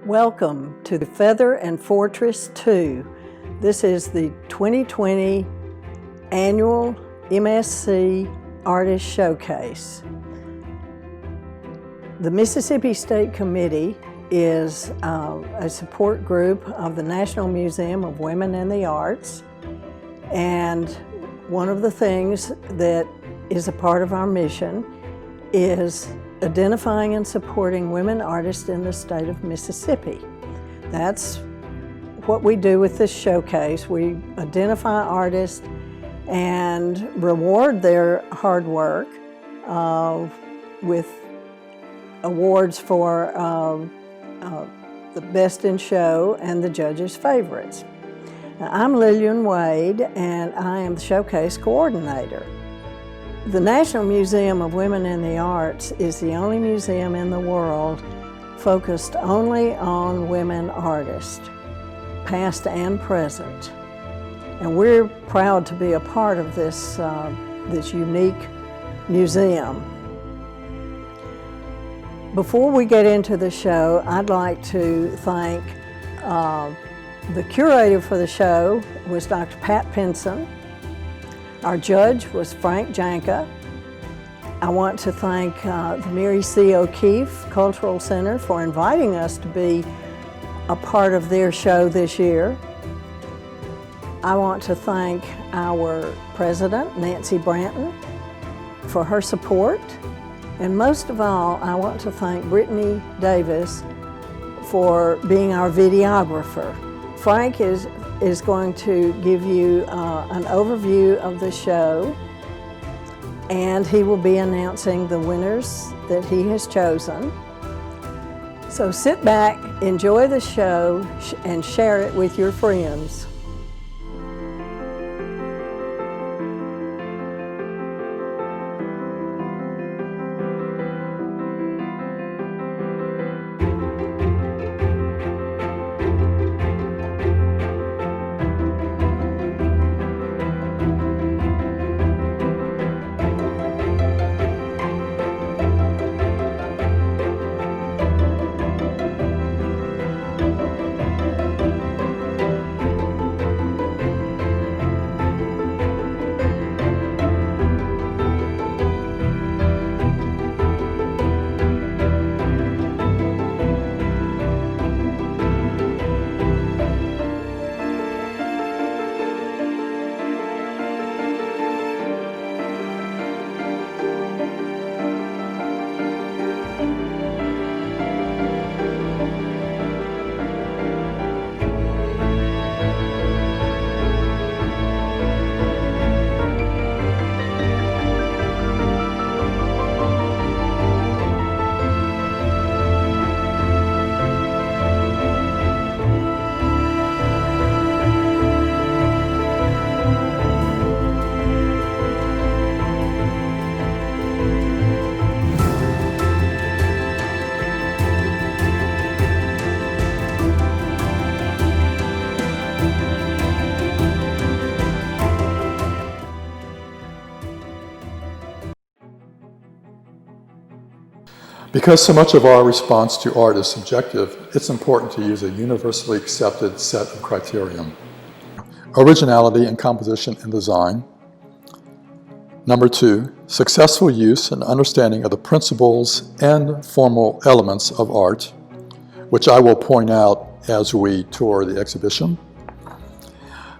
Welcome to the Feather and Fortress 2. This is the 2020 annual MSC Artist Showcase. The Mississippi State Committee is a support group of the National Museum of Women in the Arts, and one of the things that is a part of our mission is identifying and supporting women artists in the state of Mississippi. That's what we do with this showcase. We identify artists and reward their hard work with awards for the Best in Show and the judges' favorites. Now, I'm Lillian Wade, and I am the showcase coordinator. The National Museum of Women in the Arts is the only museum in the world focused only on women artists, past and present. And we're proud to be a part of this, this unique museum. Before we get into the show, I'd like to thank the curator for the show was Dr. Pat Pinson. Our judge was Frank Janka. I want to thank the Mary C. O'Keefe Cultural Center for inviting us to be a part of their show this year. I want to thank our president, Nancy Branton, for her support. And most of all, I want to thank Brittany Davis for being our videographer. Frank is going to give you an overview of the show, and he will be announcing the winners that he has chosen. So sit back, enjoy the show, and share it with your friends. Because so much of our response to art is subjective, it's important to use a universally accepted set of criteria. Originality in composition and design. Number 2, successful use and understanding of the principles and formal elements of art, which I will point out as we tour the exhibition.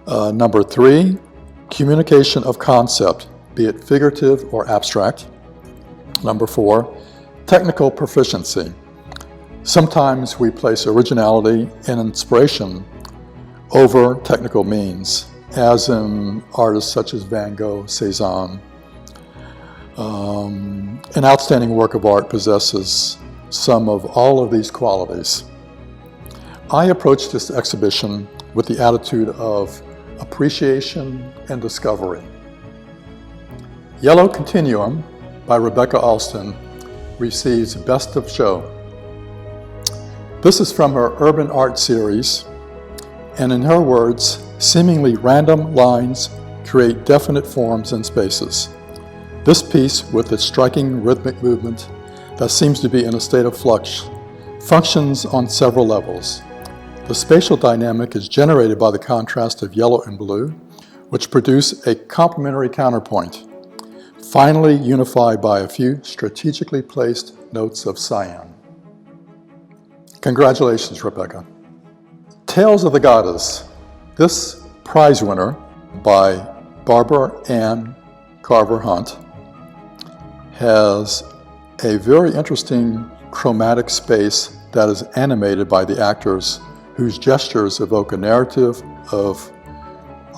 Number 3, communication of concept, be it figurative or abstract. Number 4, technical proficiency. Sometimes we place originality and inspiration over technical means, as in artists such as Van Gogh, Cézanne. An outstanding work of art possesses some of all of these qualities. I approached this exhibition with the attitude of appreciation and discovery. Yellow Continuum by Rebecca Alston receives Best of Show. This is from her Urban Art series, and in her words, seemingly random lines create definite forms and spaces. This piece, with its striking rhythmic movement that seems to be in a state of flux, functions on several levels. The spatial dynamic is generated by the contrast of yellow and blue, which produce a complementary counterpoint, finally unified by a few strategically placed notes of cyan. Congratulations, Rebecca. Tales of the Goddess. This prize winner by Barbara Ann Carver Hunt has a very interesting chromatic space that is animated by the actors whose gestures evoke a narrative of,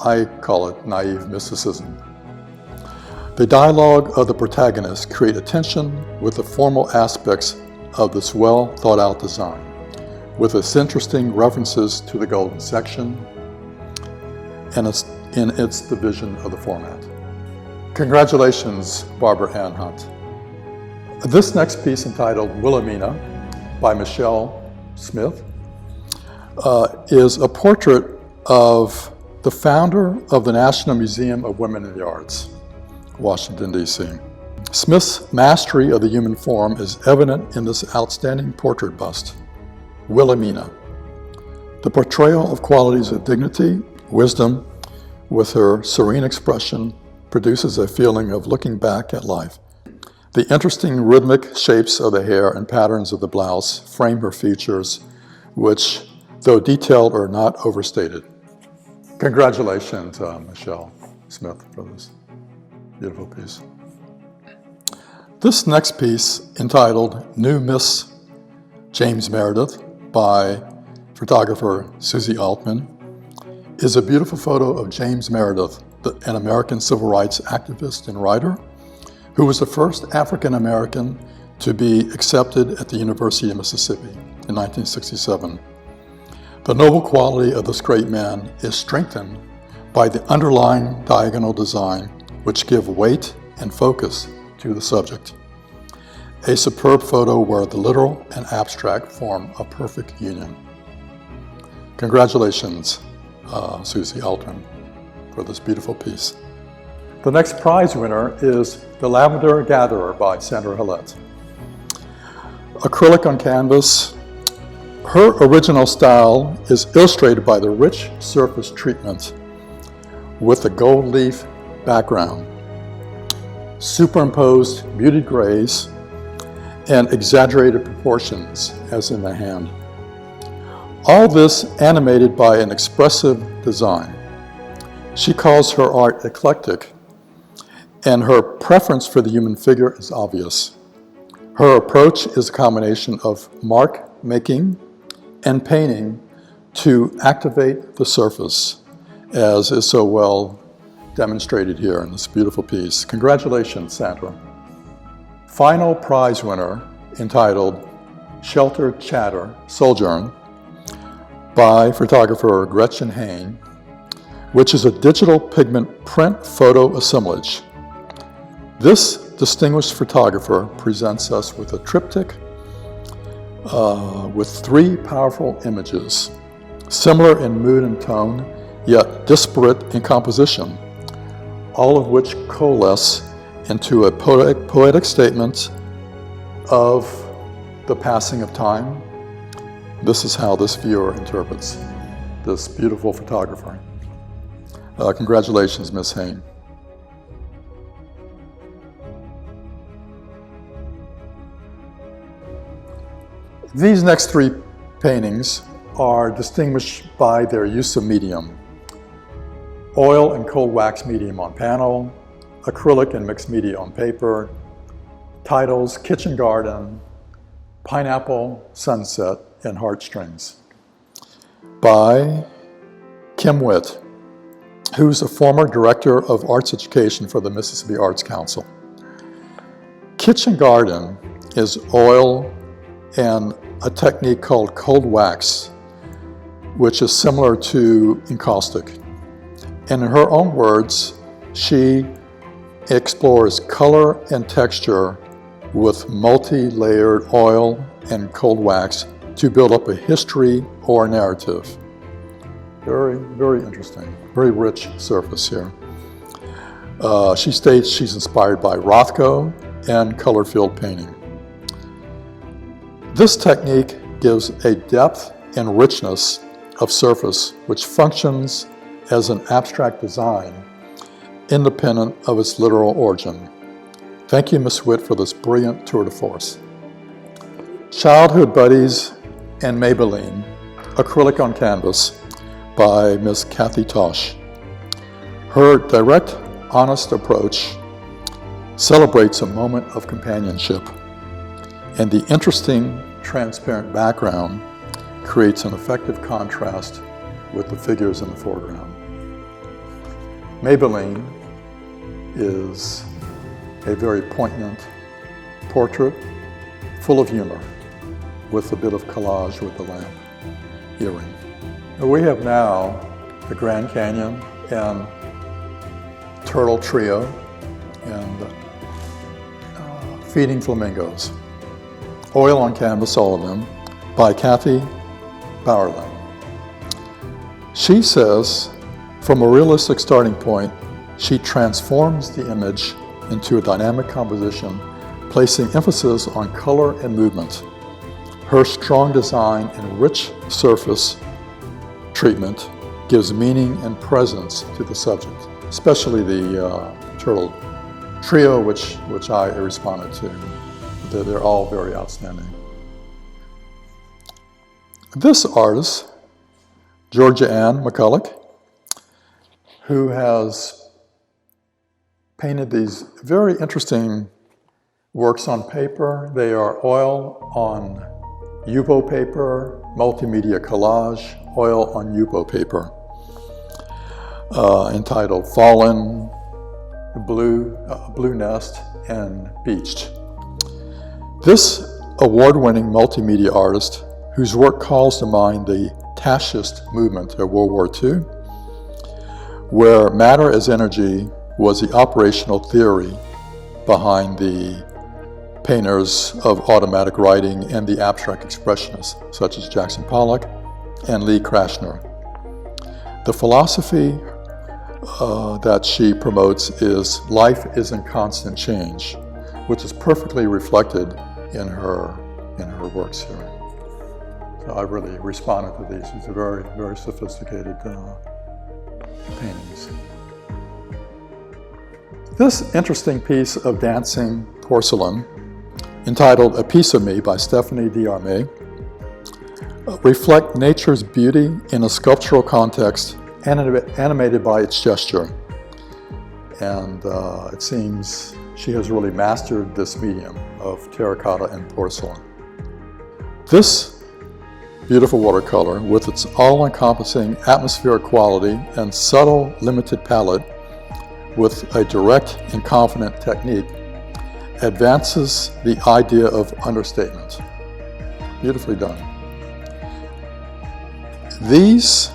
I call it, naive mysticism. The dialogue of the protagonists create a tension with the formal aspects of this well thought out design, with its interesting references to the golden section and in its division of the format. Congratulations, Barbara Ann Hunt. This next piece, entitled Wilhelmina by Michelle Smith, is a portrait of the founder of the National Museum of Women in the Arts, Washington, D.C. Smith's mastery of the human form is evident in this outstanding portrait bust, Wilhelmina. The portrayal of qualities of dignity, wisdom, with her serene expression, produces a feeling of looking back at life. The interesting rhythmic shapes of the hair and patterns of the blouse frame her features, which, though detailed, are not overstated. Congratulations, Michelle Smith, for this beautiful piece. This next piece, entitled New Miss James Meredith by photographer Susie Altman, is a beautiful photo of James Meredith, an American civil rights activist and writer, who was the first African American to be accepted at the University of Mississippi in 1967. The noble quality of this great man is strengthened by the underlying diagonal design, which give weight and focus to the subject. A superb photo where the literal and abstract form a perfect union. Congratulations, Susie Altman, for this beautiful piece. The next prize winner is The Lavender Gatherer by Sandra Hillette. Acrylic on canvas. Her original style is illustrated by the rich surface treatment with the gold leaf background, superimposed muted grays, and exaggerated proportions, as in the hand. All this animated by an expressive design. She calls her art eclectic, and her preference for the human figure is obvious. Her approach is a combination of mark making and painting to activate the surface, as is so well demonstrated here in this beautiful piece. Congratulations, Sandra. Final prize winner, entitled Shelter Chatter Sojourn by photographer Gretchen Hain, which is a digital pigment print photo assemblage. This distinguished photographer presents us with a triptych with 3 powerful images, similar in mood and tone, yet disparate in composition, all of which coalesce into a poetic statement of the passing of time. This is how this viewer interprets this beautiful photographer. Congratulations, Ms. Hain. These next 3 paintings are distinguished by their use of medium. Oil and cold wax medium on panel, acrylic and mixed media on paper, titles, kitchen garden, pineapple, sunset, and heartstrings. By Kim Witt, who's a former director of arts education for the Mississippi Arts Council. Kitchen garden is oil and a technique called cold wax, which is similar to encaustic. And in her own words, she explores color and texture with multi-layered oil and cold wax to build up a history or narrative. Very, very interesting, very rich surface here. She states she's inspired by Rothko and color-filled painting. This technique gives a depth and richness of surface which functions as an abstract design independent of its literal origin. Thank you, Ms. Witt, for this brilliant tour de force. Childhood Buddies and Maybelline, Acrylic on Canvas by Ms. Kathy Tosh. Her direct, honest approach celebrates a moment of companionship, and the interesting, transparent background creates an effective contrast with the figures in the foreground. Maybelline is a very poignant portrait full of humor with a bit of collage with the lamp earring. We have now the Grand Canyon and Turtle Trio and Feeding Flamingos. Oil on Canvas, all of them, by Kathy Bowerland. She says, from a realistic starting point, she transforms the image into a dynamic composition, placing emphasis on color and movement. Her strong design and rich surface treatment gives meaning and presence to the subject, especially the Turtle Trio, which I responded to. They're all very outstanding. This artist, Georgia Ann McCulloch, who has painted these very interesting works on paper. They are oil on Yupo paper, multimedia collage, oil on Yupo paper, entitled Fallen, Blue Nest, and Beached. This award-winning multimedia artist, whose work calls to mind the Tachist movement of World War II, where matter as energy was the operational theory behind the painters of automatic writing and the abstract expressionists, such as Jackson Pollock and Lee Krasner. The philosophy that she promotes is life is in constant change, which is perfectly reflected in her works here. So I really responded to these. These are very, very sophisticated paintings. This interesting piece of dancing porcelain, entitled A Piece of Me by Stephanie Diarmé, reflect nature's beauty in a sculptural context animated by its gesture. And it seems she has really mastered this medium of terracotta and porcelain. This beautiful watercolor, with its all-encompassing atmospheric quality and subtle, limited palette, with a direct and confident technique, advances the idea of understatement. Beautifully done. These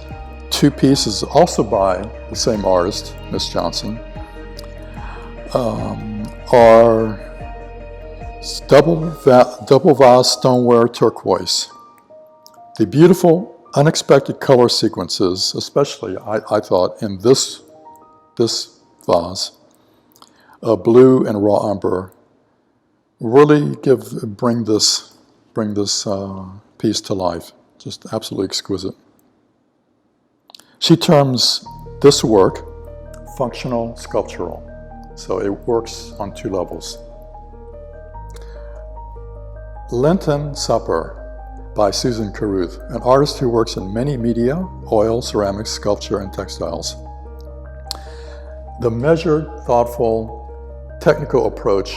two pieces, also by the same artist, Miss Johnson, are double vase stoneware turquoise. The beautiful, unexpected color sequences, especially I thought in this vase, blue and raw umber, really bring this piece to life. Just absolutely exquisite. She terms this work functional sculptural, so it works on two levels. Lenten Supper by Susan Carruth, an artist who works in many media, oil, ceramics, sculpture, and textiles. The measured, thoughtful, technical approach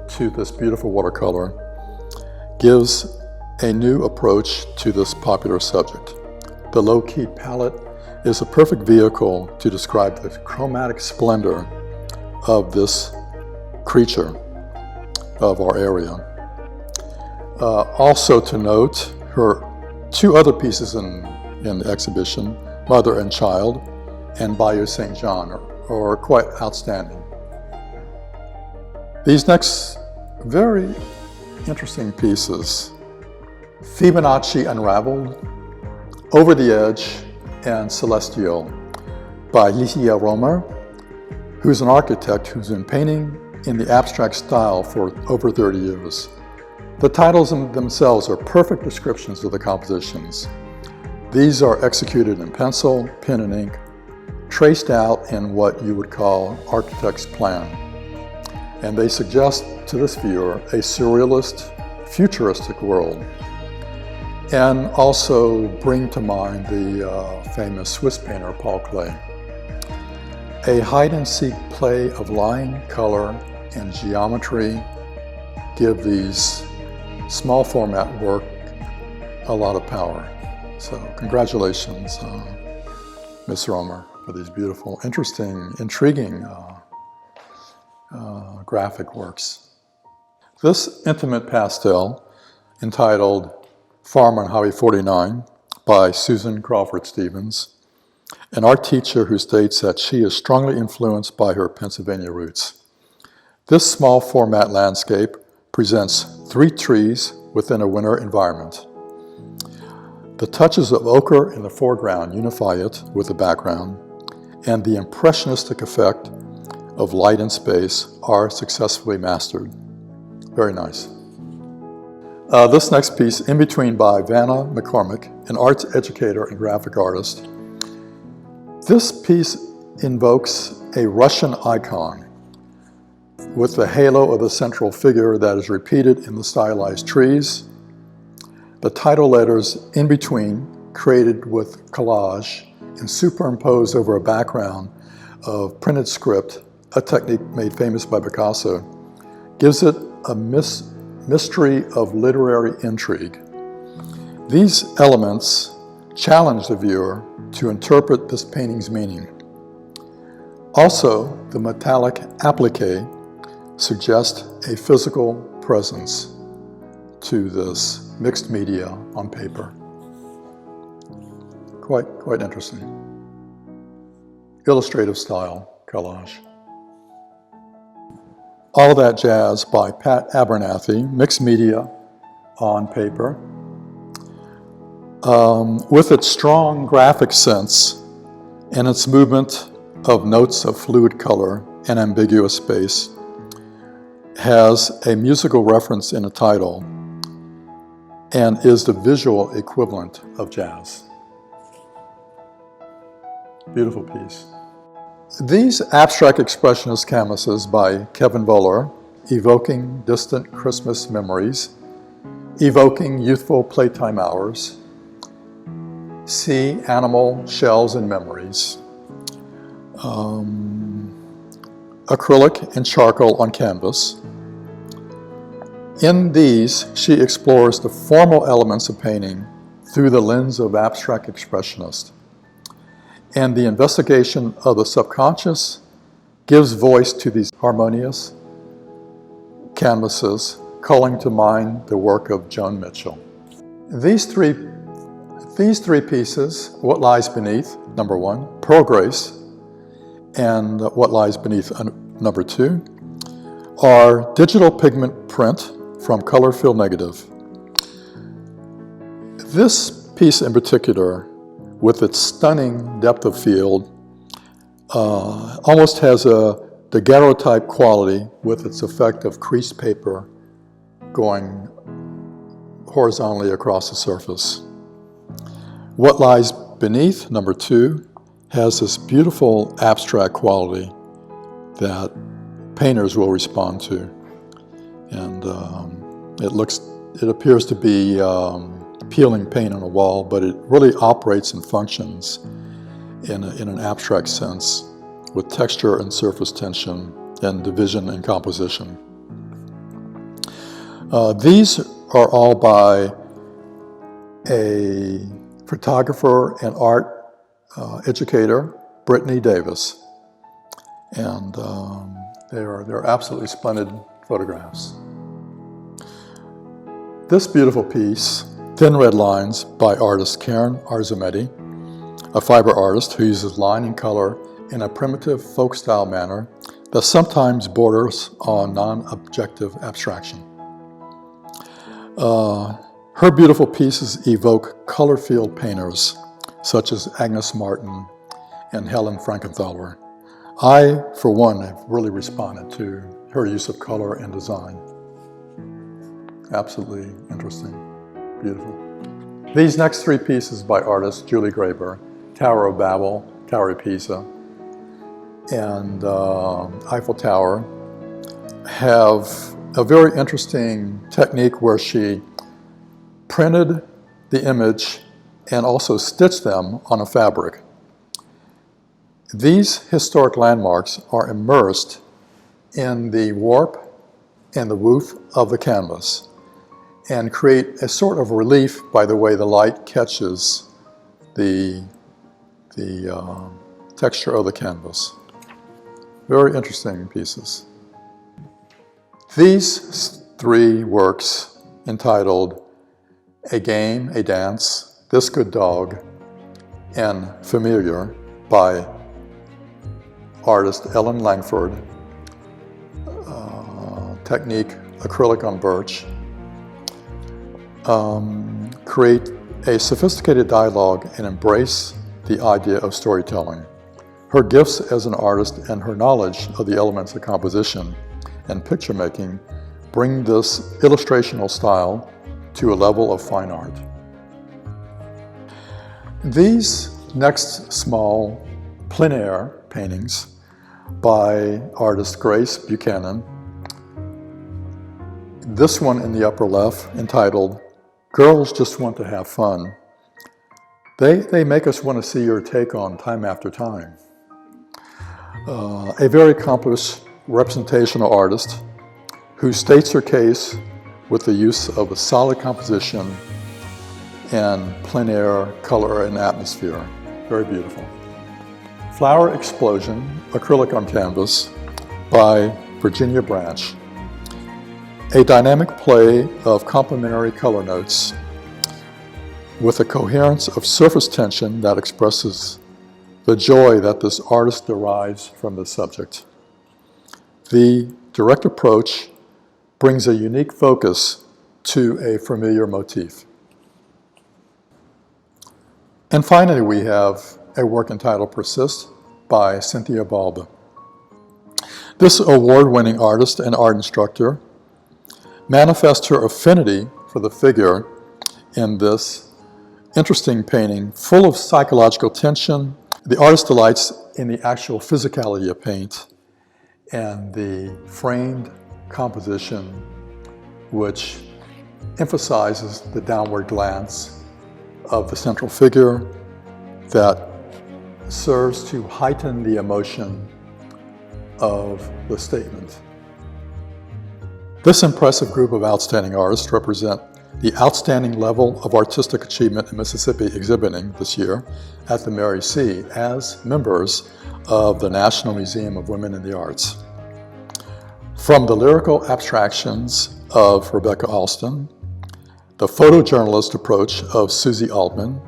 to this beautiful watercolor gives a new approach to this popular subject. The low-key palette is a perfect vehicle to describe the chromatic splendor of this creature of our area. Also to note, her two other pieces in the exhibition, Mother and Child and Bayou St. John, are quite outstanding. These next very interesting pieces, Fibonacci Unraveled, Over the Edge, and Celestial by Licia Romer, who's an architect who's been painting in the abstract style for over 30 years. The titles themselves are perfect descriptions of the compositions. These are executed in pencil, pen and ink, traced out in what you would call architect's plan. And they suggest to this viewer a surrealist, futuristic world, and also bring to mind the famous Swiss painter Paul Klee. A hide-and-seek play of line, color, and geometry give these small format work a lot of power. So congratulations, Ms. Romer, for these beautiful, interesting, intriguing graphic works. This intimate pastel, entitled Farm on Highway 49 by Susan Crawford Stevens, an art teacher who states that she is strongly influenced by her Pennsylvania roots. This small format landscape presents 3 trees within a winter environment. The touches of ochre in the foreground unify it with the background, and the impressionistic effect of light and space are successfully mastered. Very nice. This next piece, In Between by Vanna McCormick, an arts educator and graphic artist. This piece invokes a Russian icon with the halo of the central figure that is repeated in the stylized trees. The title letters In Between, created with collage and superimposed over a background of printed script, a technique made famous by Picasso, gives it a mystery of literary intrigue. These elements challenge the viewer to interpret this painting's meaning. Also, the metallic applique suggests a physical presence to this mixed media on paper. Quite interesting. Illustrative style collage. All That Jazz by Pat Abernathy, mixed media on paper. With its strong graphic sense and its movement of notes of fluid color and ambiguous space, has a musical reference in the title and is the visual equivalent of jazz. Beautiful piece. These abstract expressionist canvases by Kevin Voller, evoking distant Christmas memories, evoking youthful playtime hours, sea, animal, shells, and memories, acrylic and charcoal on canvas. In these, she explores the formal elements of painting through the lens of abstract expressionist. And the investigation of the subconscious gives voice to these harmonious canvases, calling to mind the work of Joan Mitchell. These three pieces, What Lies Beneath, number 1, Pearl Grace, and What Lies Beneath, number 2, are digital pigment print from Color Field Negative. This piece in particular, with its stunning depth of field, almost has a daguerreotype quality with its effect of creased paper going horizontally across the surface. What Lies Beneath, number 2, has this beautiful abstract quality that painters will respond to. And it appears to be peeling paint on a wall, but it really operates and functions in an abstract sense with texture and surface tension and division and composition. These are all by a photographer and art educator, Brittany Davis, and they're absolutely splendid photographs. This beautiful piece, Thin Red Lines by artist Karen Arzametti, a fiber artist who uses line and color in a primitive folk-style manner that sometimes borders on non-objective abstraction. Her beautiful pieces evoke color field painters such as Agnes Martin and Helen Frankenthaler. I, for one, have really responded to her use of color and design. Absolutely interesting. Beautiful. These next three pieces by artist Julie Graber, Tower of Babel, Tower of Pisa, and Eiffel Tower, have a very interesting technique where she printed the image and also stitched them on a fabric. These historic landmarks are immersed in the warp and the woof of the canvas and create a sort of relief by the way the light catches the texture of the canvas. Very interesting pieces. These three works, entitled A Game, A Dance, This Good Dog, and Familiar, by artist Ellen Langford, technique acrylic on birch, create a sophisticated dialogue and embrace the idea of storytelling. Her gifts as an artist and her knowledge of the elements of composition and picture making bring this illustrational style to a level of fine art. These next small plein air paintings by artist Grace Buchanan, this one in the upper left, entitled Girls Just Want to Have Fun, they make us want to see your take on Time After Time. A very accomplished representational artist who states her case with the use of a solid composition and plein air color and atmosphere. Very beautiful. Flower Explosion, acrylic on canvas, by Virginia Branch. A dynamic play of complementary color notes with a coherence of surface tension that expresses the joy that this artist derives from the subject. The direct approach brings a unique focus to a familiar motif. And finally, we have a work entitled Persist by Cynthia Balba. This award-winning artist and art instructor manifests her affinity for the figure in this interesting painting, full of psychological tension. The artist delights in the actual physicality of paint and the framed composition, which emphasizes the downward glance of the central figure that serves to heighten the emotion of the statement. This impressive group of outstanding artists represent the outstanding level of artistic achievement in Mississippi exhibiting this year at the Mary C. as members of the National Museum of Women in the Arts. From the lyrical abstractions of Rebecca Alston, the photojournalist approach of Susie Altman,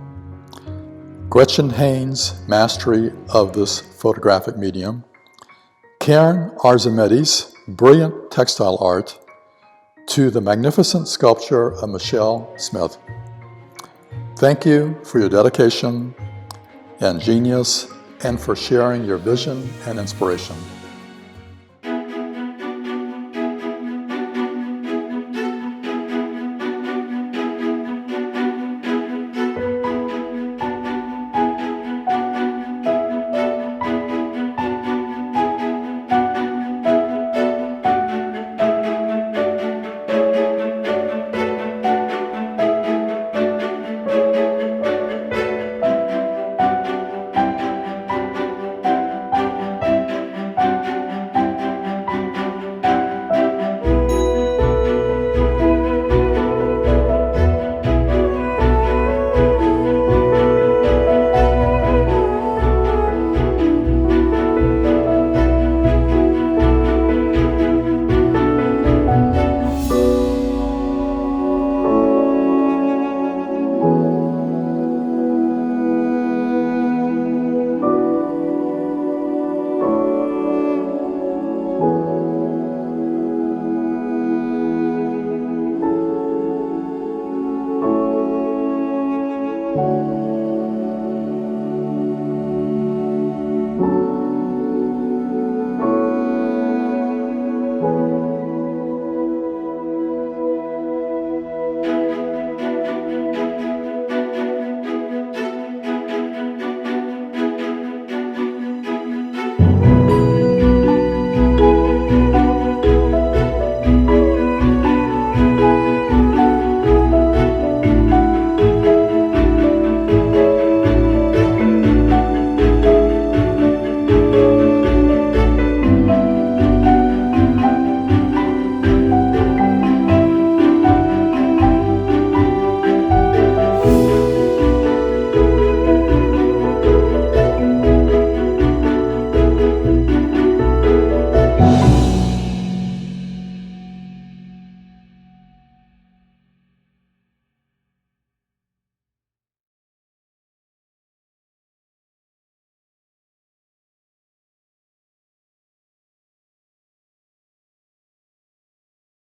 Gretchen Haynes' mastery of this photographic medium, Karen Arzimetti's brilliant textile art, to the magnificent sculpture of Michelle Smith. Thank you for your dedication and genius and for sharing your vision and inspiration.